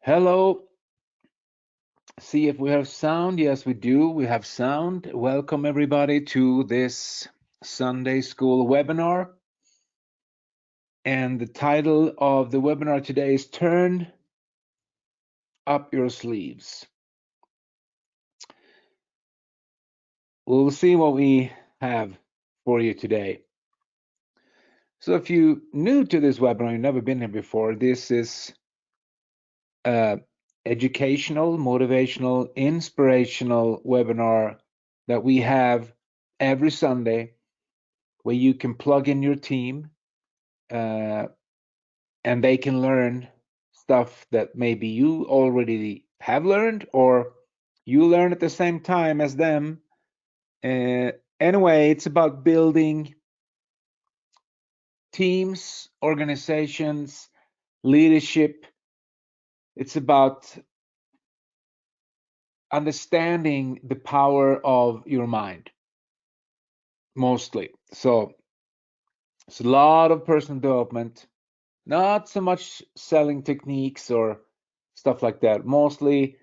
Hello. See if we have sound. Yes, we do. We have sound. Welcome, everybody, to this Sunday School webinar. And the title of the webinar today is Turn Up Your Sleeves. We'll see what we have for you today. So, if you're new to this webinar, you've never been here before, this is educational, motivational, inspirational webinar that we have every Sunday where you can plug in your team uh, and they can learn stuff that maybe you already have learned or you learn at the same time as them. Anyway, it's about building teams, organizations, leadership. It's about understanding the power of your mind mostly. So it's a lot of personal development, not so much selling techniques or stuff like that. Mostly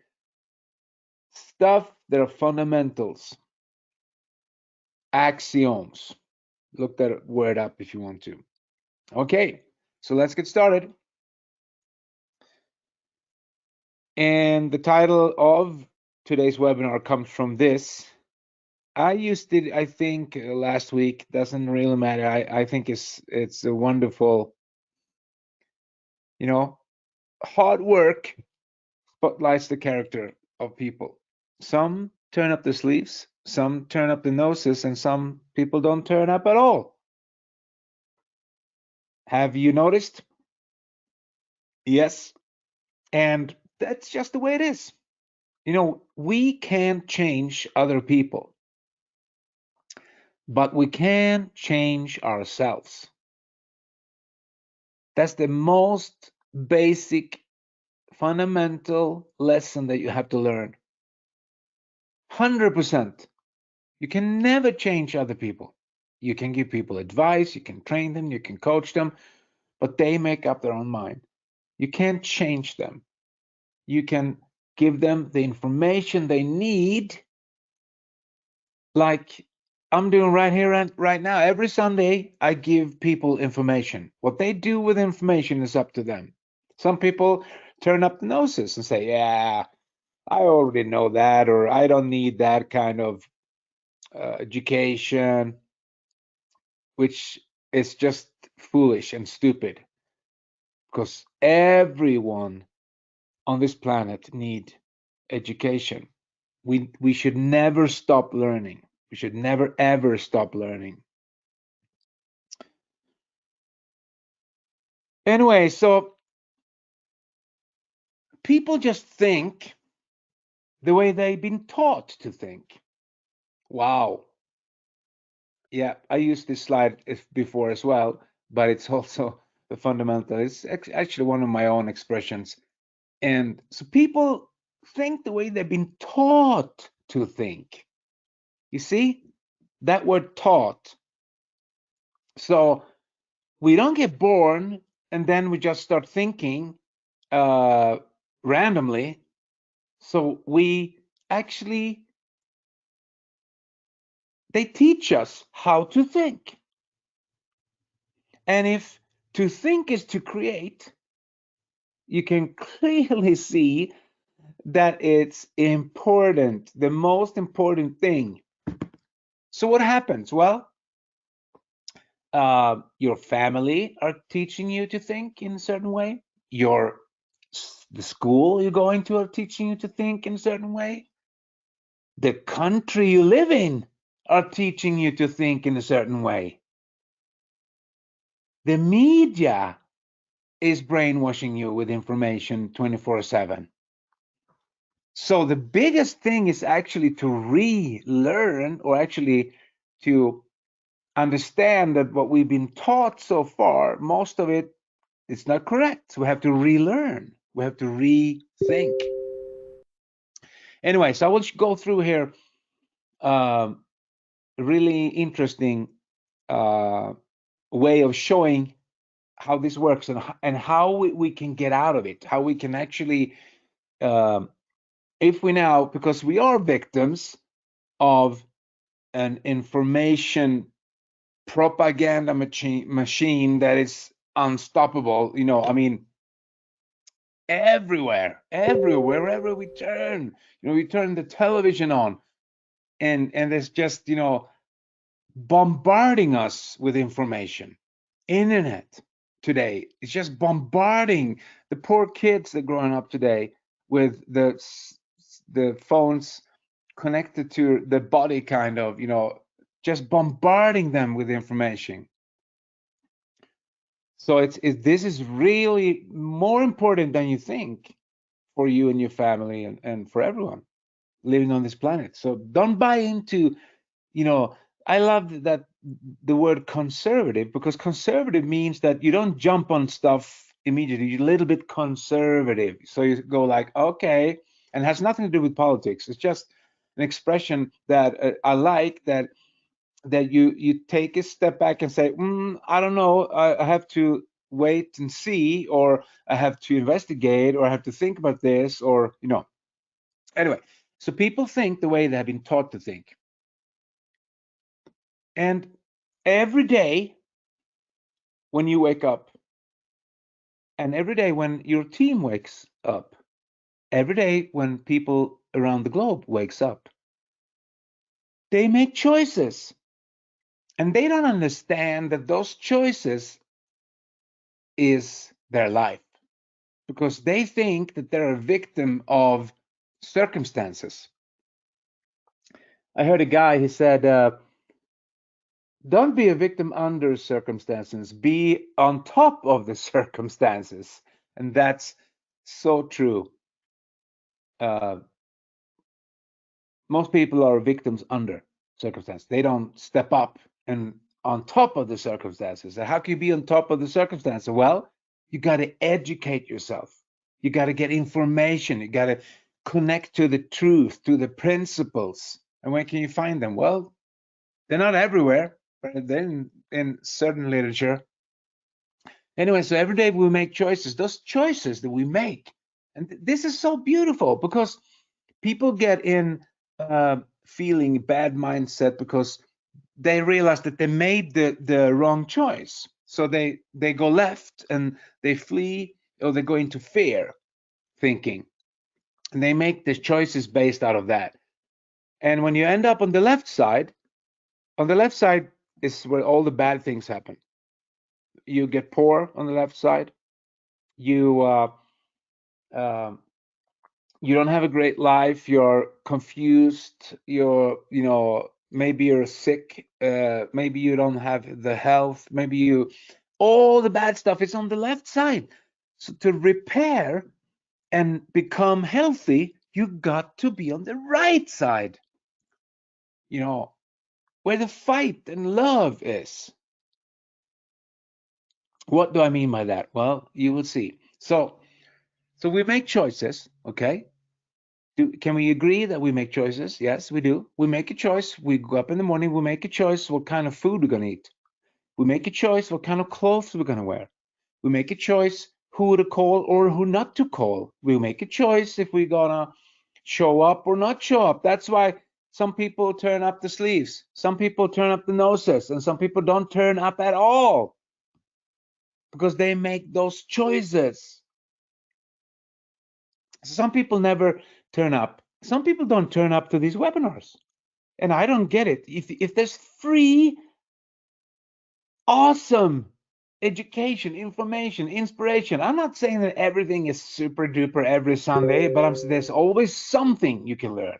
stuff that are fundamentals, axioms. Look that word up if you want to. Okay, so let's get started. And the title of today's webinar comes from this. I used it, I think, last week. Doesn't really matter. I think it's a wonderful, hard work spotlights the character of people. Some turn up the sleeves, some turn up the noses, and some people don't turn up at all. Have you noticed? Yes. And that's just the way it is. We can't change other people, but we can change ourselves. That's the most basic, fundamental lesson that you have to learn. 100%. You can never change other people. You can give people advice, you can train them, you can coach them, but they make up their own mind. You can't change them. You can give them the information they need, like I'm doing right here and right now. Every Sunday, I give people information. What they do with information is up to them. Some people turn up the noses and say, yeah, I already know that, or I don't need that kind of education, which is just foolish and stupid because everyone on this planet need education. We should never stop learning. We should never ever stop learning. Anyway, so people just think the way they've been taught to think. Wow. Yeah, I used this slide before as well, but it's also the fundamental. It's actually one of my own expressions. And so people think the way they've been taught to think. You see, that word taught. So we don't get born and then we just start thinking randomly. So we actually, they teach us how to think. And if to think is to create, you can clearly see that it's important, the most important thing. So what happens? Well, your family are teaching you to think in a certain way. The school you're going to are teaching you to think in a certain way. The country you live in are teaching you to think in a certain way. The media is brainwashing you with information 24/7. So the biggest thing is actually to relearn, or actually to understand that what we've been taught so far, most of it is not correct. We have to relearn. We have to rethink. Anyway, so I will go through here really interesting way of showing how this works and how we can get out of it, how we can actually, if we now, because we are victims of an information propaganda machine that is unstoppable. I mean, everywhere, wherever we turn, we turn the television on, and there's just, bombarding us with information. Internet today is just bombarding the poor kids that are growing up today with the phones connected to the body, kind of, just bombarding them with information. So this is really more important than you think for you and your family, and for everyone living on this planet. So don't buy into, I love that the word conservative, because conservative means that you don't jump on stuff immediately. You're a little bit conservative. So you go like, okay, and it has nothing to do with politics. It's just an expression that I like, that you take a step back and say, I don't know, I have to wait and see, or I have to investigate, or I have to think about this, or anyway. So people think the way they have been taught to think. And every day when you wake up, and every day when your team wakes up, every day when people around the globe wakes up, they make choices. And they don't understand that those choices is their life, because they think that they're a victim of circumstances. I heard a guy, he said, don't be a victim under circumstances, be on top of the circumstances. And that's so true. Most people are victims under circumstances. They don't step up and on top of the circumstances. How can you be on top of the circumstances? Well, you got to educate yourself. You got to get information. You got to connect to the truth, to the principles. And where can you find them? Well, they're not everywhere, but they're in certain literature. Anyway, so every day we make choices. Those choices that we make, and this is so beautiful, because people get in feeling bad mindset because they realize that they made the wrong choice. So they go left, and they flee, or they go into fear thinking, and they make the choices based out of that. And when you end up on the left side is where all the bad things happen. You get poor on the left side. You um, you don't have a great life. You're confused. Maybe you're sick. Maybe you don't have the health. Maybe all the bad stuff is on the left side. So to repair and become healthy, you got to be on the right side, where the fight and love is. What do I mean by that? Well, you will see. So we make choices, okay? Can we agree that we make choices? Yes, we do. We make a choice. We go up in the morning, we make a choice what kind of food we're going to eat. We make a choice what kind of clothes we're going to wear. We make a choice who to call or who not to call. We make a choice if we're going to show up or not show up. That's why some people turn up the sleeves, some people turn up the noses, and some people don't turn up at all, because they make those choices. Some people never turn up. Some people don't turn up to these webinars. And I don't get it. If there's free, awesome education, information, inspiration, I'm not saying that everything is super duper every Sunday, but there's always something you can learn.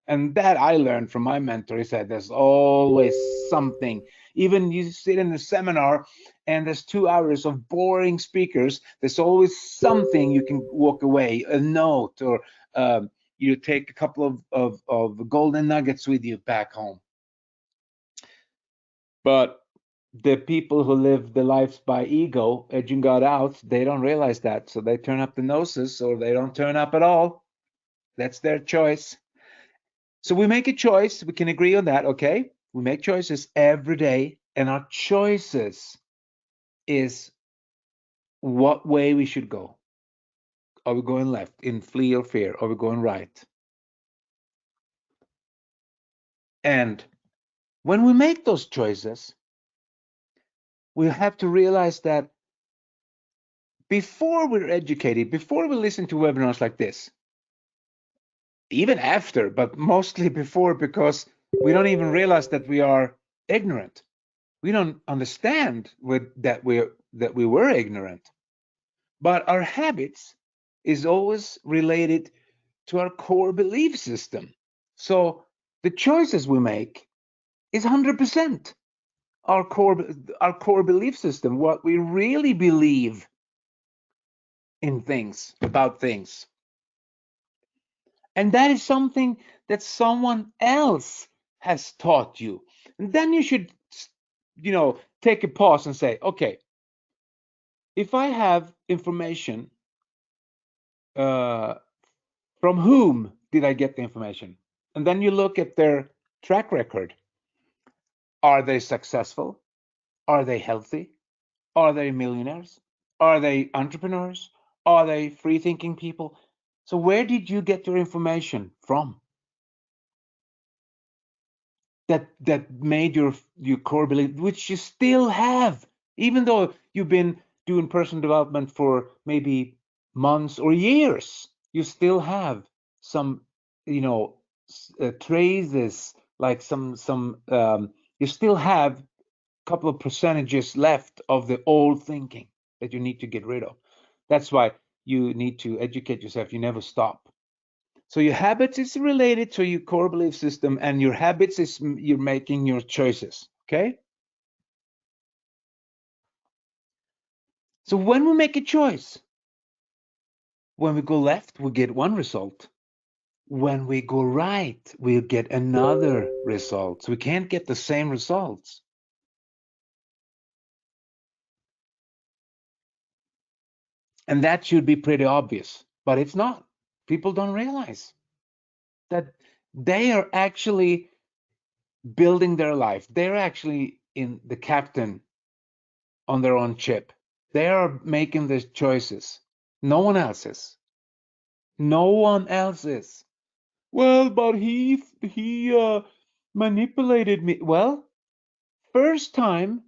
And that I learned from my mentor. He said there's always something. Even you sit in a seminar and there's 2 hours of boring speakers, there's always something you can walk away, a note, or you take a couple of golden nuggets with you back home. But the people who live their lives by ego, edging God out, they don't realize that. So they turn up the noses, or they don't turn up at all. That's their choice. So we make a choice. We can agree on that, okay? We make choices every day, and our choices is what way we should go. Are we going left in flee or fear? Are we going right? And when we make those choices, we have to realize that before we're educated, before we listen to webinars like this, even after, but mostly before, because we don't even realize that we are ignorant. We don't understand that we were ignorant. But our habits is always related to our core belief system. So the choices we make is 100% our core belief system, what we really believe in things, about things. And that is something that someone else has taught you. And then you should, take a pause and say, okay, if I have information, from whom did I get the information? And then you look at their track record. Are they successful? Are they healthy? Are they millionaires? Are they entrepreneurs? Are they free thinking people? So, where did you get your information from that made your core belief, which you still have, even though you've been doing personal development for maybe months or years? You still have some, traces, like you still have a couple of percentages left of the old thinking that you need to get rid of. That's why you need to educate yourself. You never stop. So your habits is related to your core belief system, and your habits is you're making your choices. Okay. So when we make a choice, when we go left, we get one result. When we go right, we'll get another result. So we can't get the same results. And that should be pretty obvious, but it's not. People don't realize that they are actually building their life. They're actually in the captain on their own ship. They are making the choices. No one else is. No one else is. Well, but he manipulated me. Well, first time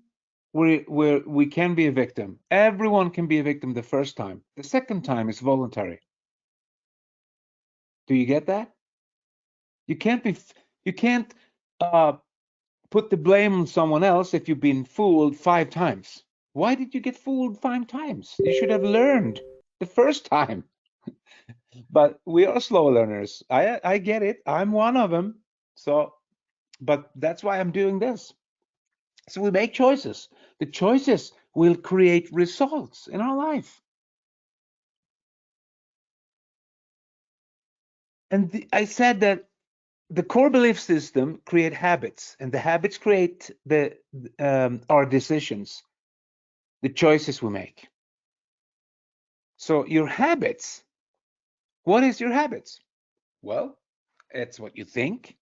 we can be a victim. Everyone can be a victim the first time. The second time is voluntary. Do you get that? You can't be. You can't uh, put the blame on someone else if you've been fooled 5 times. Why did you get fooled 5 times? You should have learned the first time. But we are slow learners. I get it. I'm one of them. So, but that's why I'm doing this. So we make choices. The choices will create results in our life. And I said that the core belief system create habits, and the habits create the our decisions, the choices we make. So your habits, what is your habits? Well, it's what you think,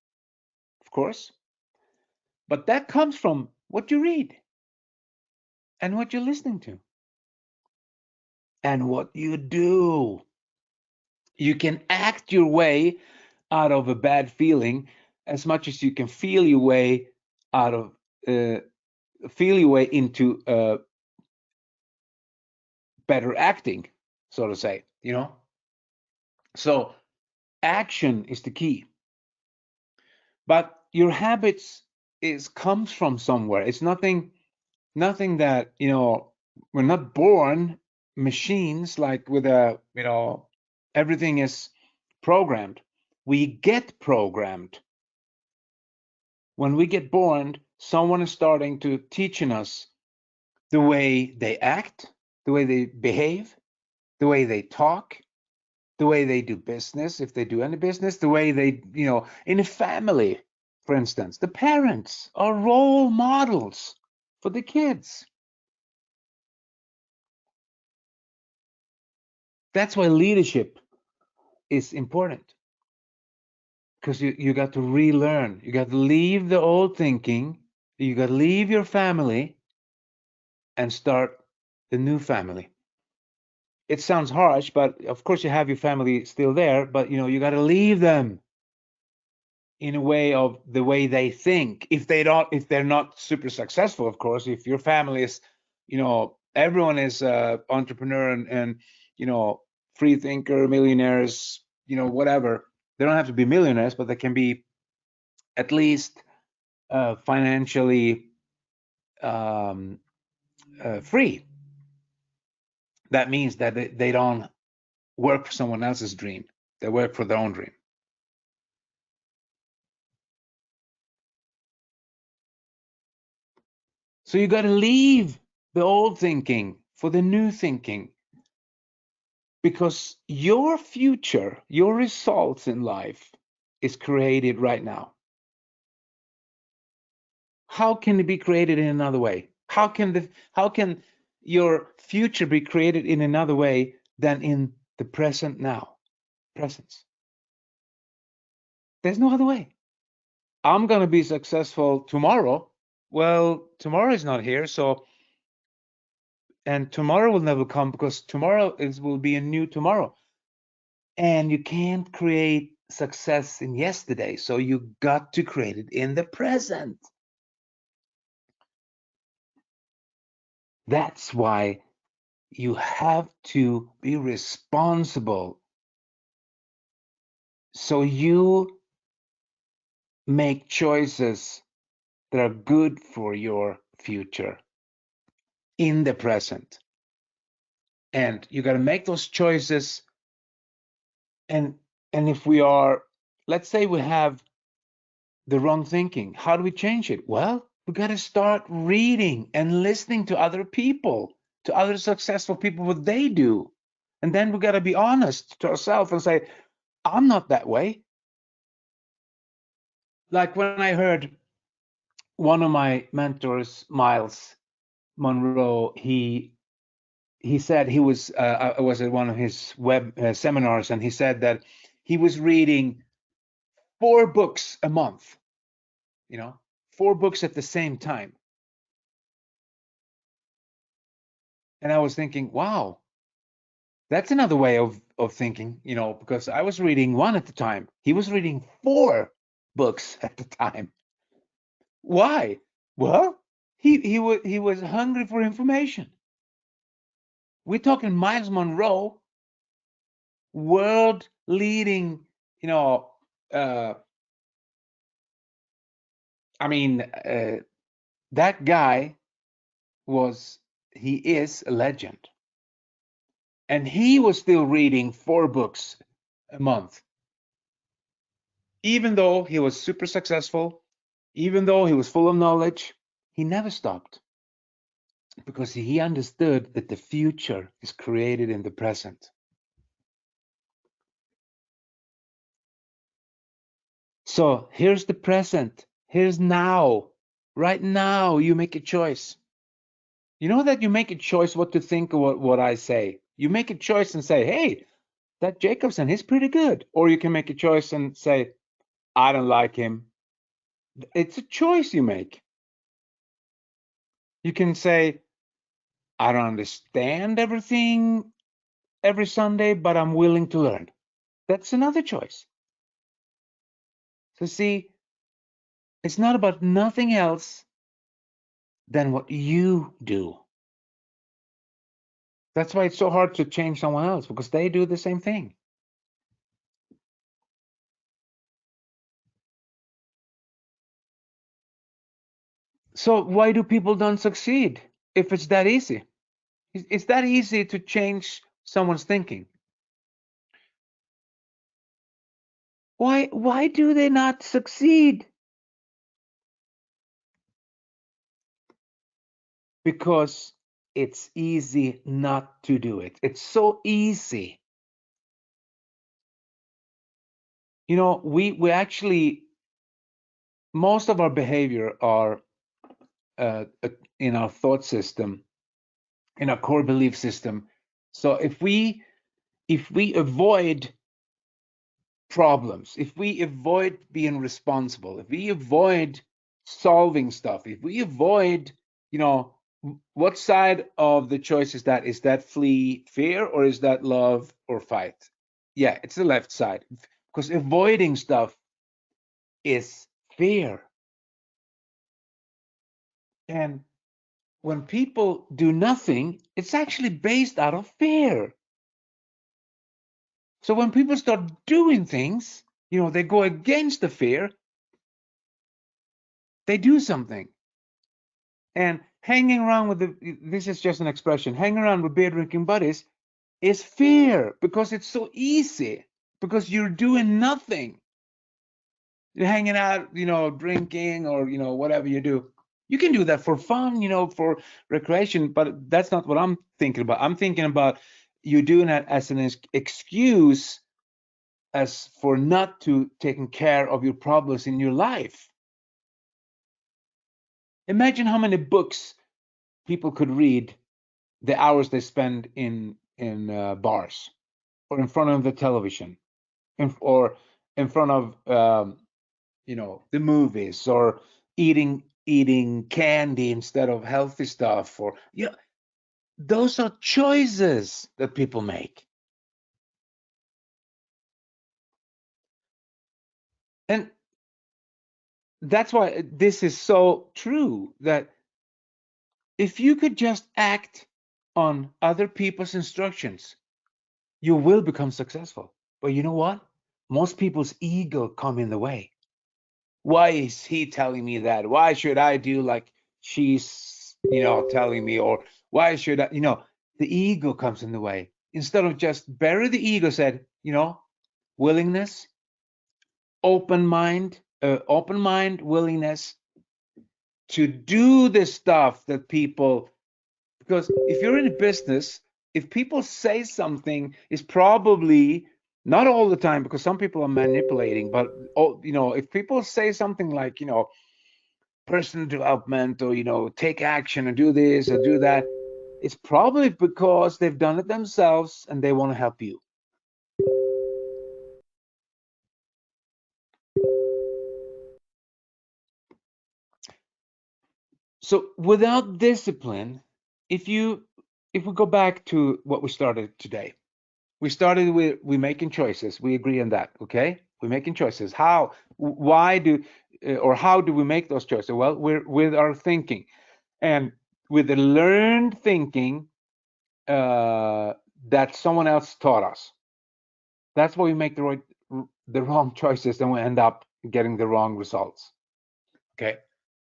of course, but that comes from what you read and what you're listening to and what you do. You can act your way out of a bad feeling as much as you can feel your way out of uh, feel your way into better acting, so to say. So action is the key. But your habits is comes from somewhere. It's nothing that we're not born machines, like with everything is programmed. We get programmed. When we get born, someone is starting to teaching us the way they act, the way they behave, the way they talk, the way they do business, if they do any business, the way they, in a family, for instance, the parents are role models for the kids. That's why leadership is important, because you got to relearn. You got to leave the old thinking. You got to leave your family and start the new family. it sounds harsh, but of course you have your family still there, but you got to leave them in a way of the way they think. If they're not super successful, of course, if your family is, everyone is entrepreneur and free thinker, millionaires, whatever. They don't have to be millionaires, but they can be at least financially um, free. That means that they don't work for someone else's dream. They work for their own dream. So you got to leave the old thinking for the new thinking, because your future, your results in life is created right now. How can it be created in another way? How can your future be created in another way than in the present now? Presence. There's no other way. I'm going to be successful tomorrow. Well, tomorrow is not here, and tomorrow will never come, because tomorrow will be a new tomorrow. And you can't create success in yesterday, so you got to create it in the present. That's why you have to be responsible, so you make choices that are good for your future in the present. And you got to make those choices. And if we are, let's say we have the wrong thinking, how do we change it? Well, we got to start reading and listening to other people, to other successful people, what they do. And then we got to be honest to ourselves and say, I'm not that way. Like when I heard one of my mentors, Miles Monroe, he said he was I was at one of his web seminars, and he said that he was reading 4 books a month, you know, 4 books at the same time. And I was thinking, wow, that's another way of thinking, because I was reading one at the time. He was reading 4 books at the time. Why? Well, he was hungry for information. We're talking Miles Monroe, world leading, uh, I mean, that guy he is a legend. And he was still reading 4 books a month, even though he was super successful, even though he was full of knowledge. He never stopped, because he understood that the future is created in the present. So here's the present. Here's now. Right now, you make a choice. You know that you make a choice what to think of what I say. You make a choice and say, hey, that Jacobson, he's pretty good. Or you can make a choice and say, I don't like him. It's a choice you make. You can say, I don't understand everything every Sunday, but I'm willing to learn. That's another choice. So see, it's not about nothing else than what you do. That's why it's so hard to change someone else, because they do the same thing. So why do people don't succeed if it's that easy? It's that easy to change someone's thinking. Why do they not succeed? Because it's easy not to do it. It's so easy. We actually, most of our behavior are in our thought system, in our core belief system. So if we avoid problems, if we avoid being responsible, if we avoid solving stuff, if we avoid, what side of the choice is that? Is that flee fear, or is that love or fight? Yeah, it's the left side, because avoiding stuff is fear. And when people do nothing, it's actually based out of fear. So when people start doing things, they go against the fear, they do something. And hanging around this is just an expression, hanging around with beer drinking buddies is fear, because it's so easy, because you're doing nothing. You're hanging out, drinking, or, whatever you do. You can do that for fun, for recreation, but that's not what I'm thinking about. I'm thinking about you doing that as an excuse as for not to taking care of your problems in your life. Imagine how many books people could read the hours they spend in bars, or in front of the television, or in front of the movies, or eating candy instead of healthy stuff, or those are choices that people make. And that's why this is so true, that if you could just act on other people's instructions, you will become successful. But you know what? Most people's ego come in the way. Why is he telling me that? Why should I do like she's, telling me? Or why should I, the ego comes in the way. Instead of just bury the ego, said, willingness, open mind, willingness to do the stuff that people, because if you're in a business, if people say something, is probably not all the time, because some people are manipulating, but if people say something like, personal development, or take action and do this or do that, it's probably because they've done it themselves and they want to help you. So without discipline, if we go back to what we started today, we started with we making choices. We agree on that, okay? We're making choices. How do we make those choices? Well, we're with our thinking, and with the learned thinking that someone else taught us. That's why we make the wrong choices, and we end up getting the wrong results. Okay.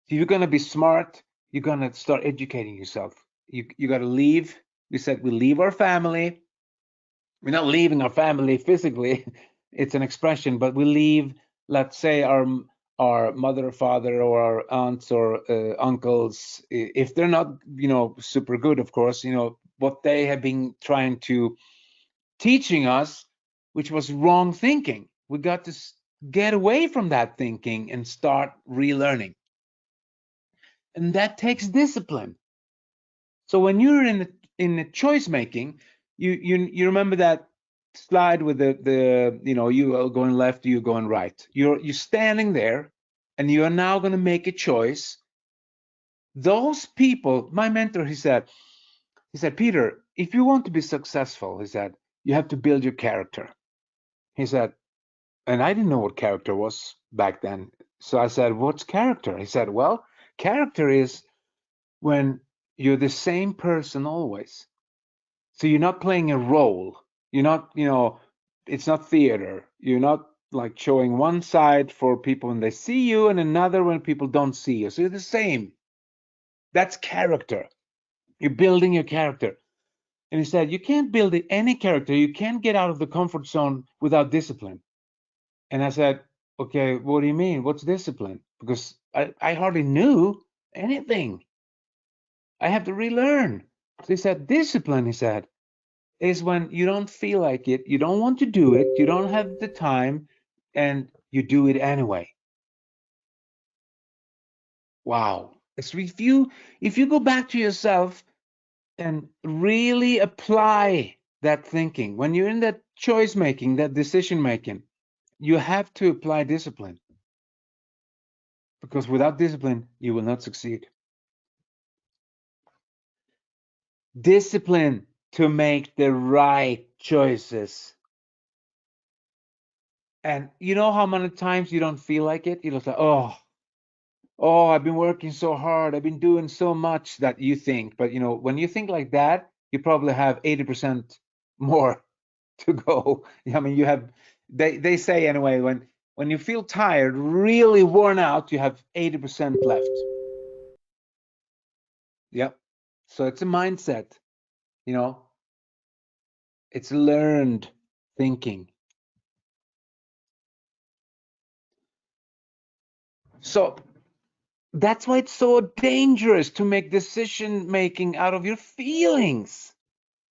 If you're gonna be smart, you're gonna start educating yourself. You gotta leave. We said we leave our family. We're not leaving our family physically. It's an expression, but we leave, let's say, our mother or father, or our aunts or uncles, if they're not super good, of course, what they have been trying to teaching us, which was wrong thinking. We got to get away from that thinking and start relearning, and that takes discipline. So when you're in the choice making, you remember that slide with the you are going left, you going right. You're standing there, and you are now going to make a choice. Those people, my mentor, he said, Peter, if you want to be successful, he said, you have to build your character. He said, and I didn't know what character was back then. So I said, what's character? He said, well, character is when you're the same person always. So you're not playing a role. You're not, it's not theater. You're not like showing one side for people when they see you and another when people don't see you. So you're the same. That's character. You're building your character. And he said, you can't build any character. You can't get out of the comfort zone without discipline. And I said, okay, what do you mean? What's discipline? Because I hardly knew anything. I have to relearn. So he said, discipline, he said, is when you don't feel like it, you don't want to do it, you don't have the time, and you do it anyway. Wow. So if you go back to yourself and really apply that thinking, when you're in that choice making, that decision making, you have to apply discipline, because without discipline, you will not succeed. discipline to make the right choices. And you know how many times you don't feel like it? You're just like, oh, I've been working so hard. I've been doing so much that you think. But when you think like that, you probably have 80% more to go. I mean, they say anyway, when you feel tired, really worn out, you have 80% left. Yep. So it's a mindset, you know, it's learned thinking. So that's why it's so dangerous to make decision making out of your feelings,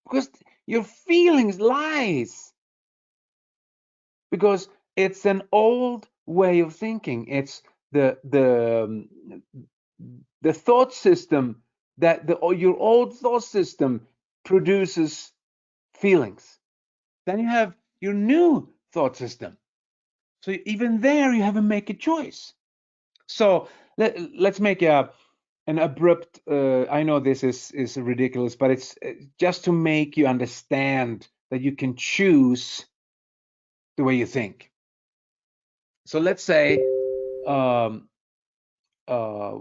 because your feelings lies, because it's an old way of thinking. It's the thought system that your old thought system produces feelings. Then you have your new thought system. So even there, you have to make a choice. So let's make an abrupt. I know this is ridiculous, but it's just to make you understand that you can choose the way you think. So let's say um, uh,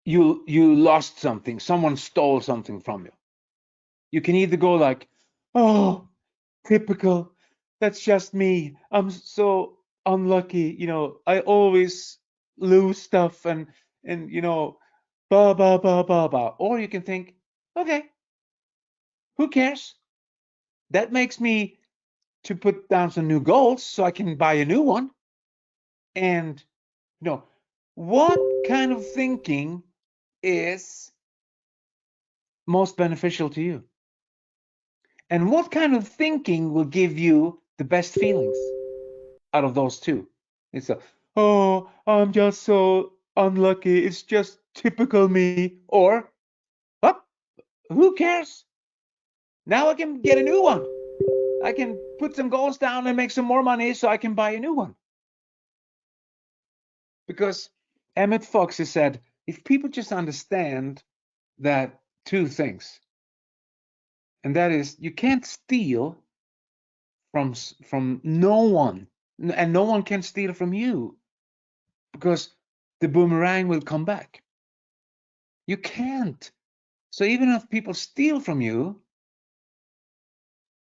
you lost something, someone stole something from you. You can either go like, oh, typical, that's just me, I'm so unlucky, I always lose stuff, and blah blah blah blah blah. Or you can think, okay, who cares? That makes me to put down some new goals so I can buy a new one. And what kind of thinking is most beneficial to you? And what kind of thinking will give you the best feelings out of those two? It's oh, I'm just so unlucky. It's just typical me. Or, oh, who cares? Now I can get a new one. I can put some goals down and make some more money so I can buy a new one. Because Emmett Fox has said, if people just understand that two things, and that is, you can't steal from no one, and no one can steal from you, because the boomerang will come back. You can't. So even if people steal from you,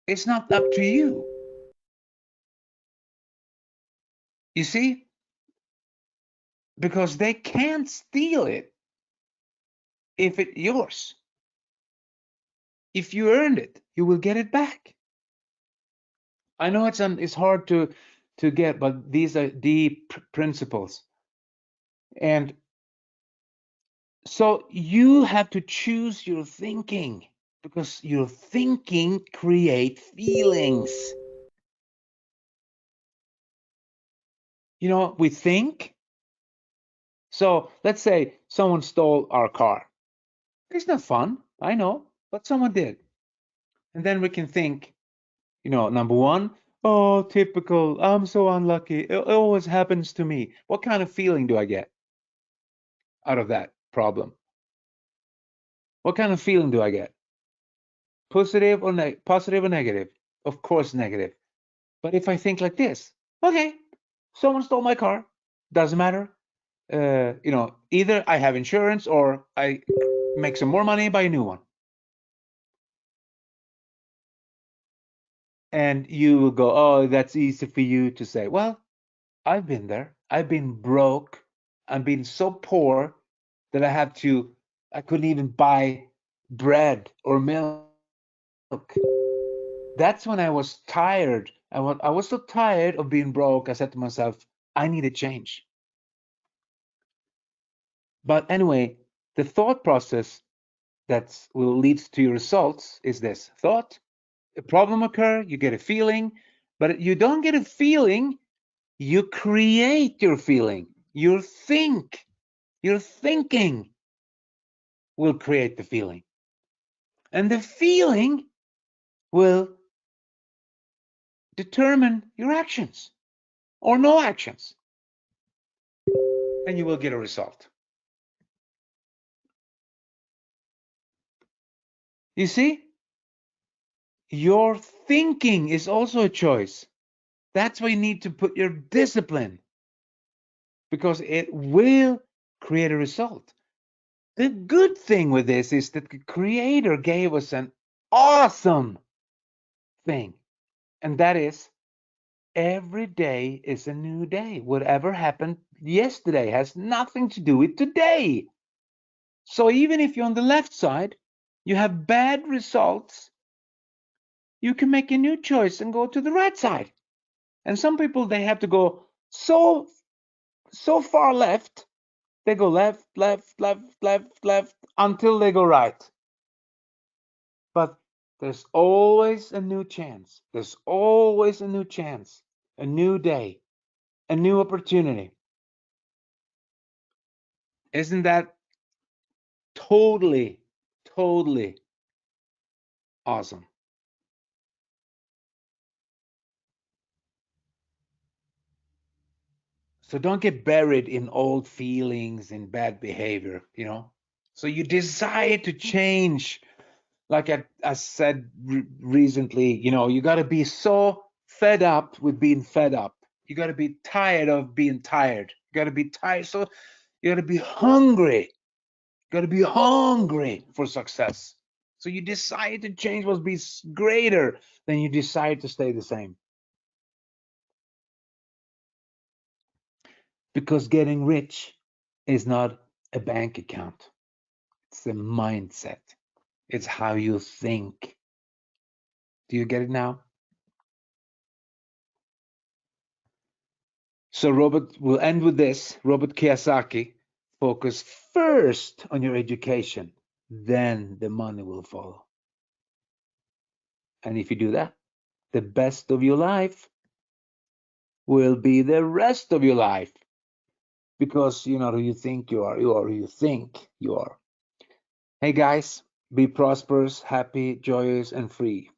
it's not up to you. You see? Because they can't steal it if it's yours. If you earned it, you will get it back. I know it's hard to get, but these are deep principles. And so you have to choose your thinking, because your thinking create feelings. We think. So let's say someone stole our car. It's not fun, I know, but someone did. And then we can think, number one, oh, typical, I'm so unlucky. It always happens to me. What kind of feeling do I get out of that problem? What kind of feeling do I get? Positive or positive or negative? Of course, negative. But if I think like this, okay, someone stole my car, doesn't matter. Either I have insurance or I make some more money, buy a new one. And you will go, oh, that's easy for you to say. Well, I've been there. I've been broke. I've been so poor that I couldn't even buy bread or milk. That's when I was tired. I was so tired of being broke. I said to myself, I need a change. But anyway, the thought process that will lead to your results is this thought. A problem occur, you get a feeling, but you don't get a feeling, you create your feeling. Your thinking will create the feeling. And the feeling will determine your actions or no actions. And you will get a result. You see, your thinking is also a choice. That's why you need to put your discipline, because it will create a result. The good thing with this is that the creator gave us an awesome thing, and that is every day is a new day. Whatever happened yesterday has nothing to do with today. So even if you're on the left side, you have bad results, you can make a new choice and go to the right side. And some people, they have to go so far left, they go left, left, left, left, left until they go right. But there's always a new chance. There's always a new chance, a new day, a new opportunity. Isn't that totally, totally awesome? So don't get buried in old feelings and bad behavior, you know? So you decide to change. Like I said recently, you know, you got to be so fed up with being fed up. You got to be tired of being tired. You got to be tired. So you got to be hungry. You got to be hungry for success. So you decide to change what's be greater than you decide to stay the same. Because getting rich is not a bank account. It's a mindset. It's how you think. Do you get it now? So Robert, will end with this. Robert Kiyosaki, focus first on your education, then the money will follow. And if you do that, the best of your life will be the rest of your life. Because you're not who you think you are who you think you are. Hey guys, be prosperous, happy, joyous, and free.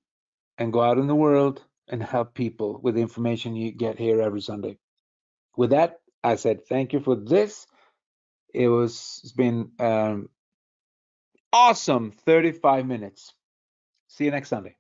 And go out in the world and help people with the information you get here every Sunday. With that, I said thank you for this. It's been awesome 35 minutes. See you next Sunday.